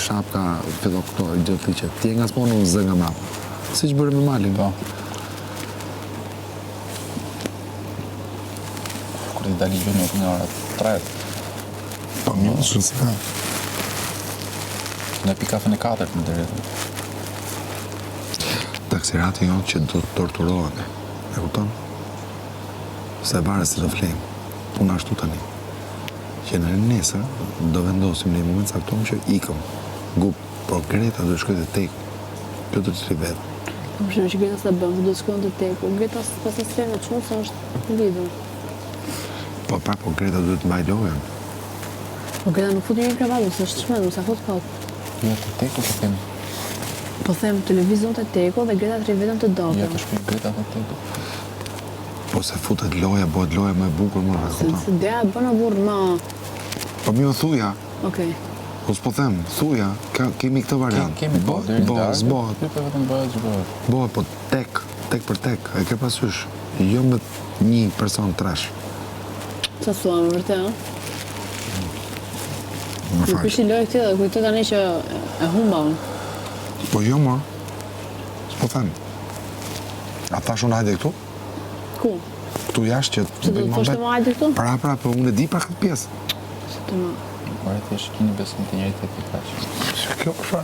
shapka, fillo këto, gjithë liqet. Ti e nga s'monu në zë nga mrapa. Si që bërë me malin. Po. Kur i dali gjë nuk nga orat 3. Po, mirë, shumë si ka. Në pi kafen e 4 në dërët. Taksirati jonë që do të torturohen. E kupton? Se bare si të flejmë. Puna ashtu tani. Që në nesër do vendosim në një moment saktuar që ikëm. Gup, por Greta do shkojë te tek. Kjo do të rivet. Më shumë që Greta s'ta bëm, do të shkojnë te teku. Greta pas të sfere në çmos është lidhur. Po Greta duhet të mbaj lojën. Po Greta nuk futi një kravatë, se është shmendur, sa fut kot. Jo, të teku po them. Po them televizion te teku dhe Greta të vetëm të dogën. Jo, të shkojnë Greta te teku. Po se futet loja, bëhet loja më e bukur më rreth. Se dea bëna burr më. Po mi u thuja. Okej. Po s'po them, thuja, kemi këtë variant. Kemi po, deri në darkë. Zbohet. Ju po vetëm bëhet zbohet. Bëhet, po tek për tek. E ke pasysh. Jo me një person trash. Sa thua me vërtet, ëh? Më Nuk fal. është një lojë këtë dhe kujtoj tani që e humba unë. Po jo më. S'po them. A thash unë hajde këtu? Ku? Këtu jashtë që Se do të thoshte më hajde këtu? Pra, po unë e di pra këtë pjesë. Se të më... Ora ti është keni besim të njëjtë të kaq. Kjo është.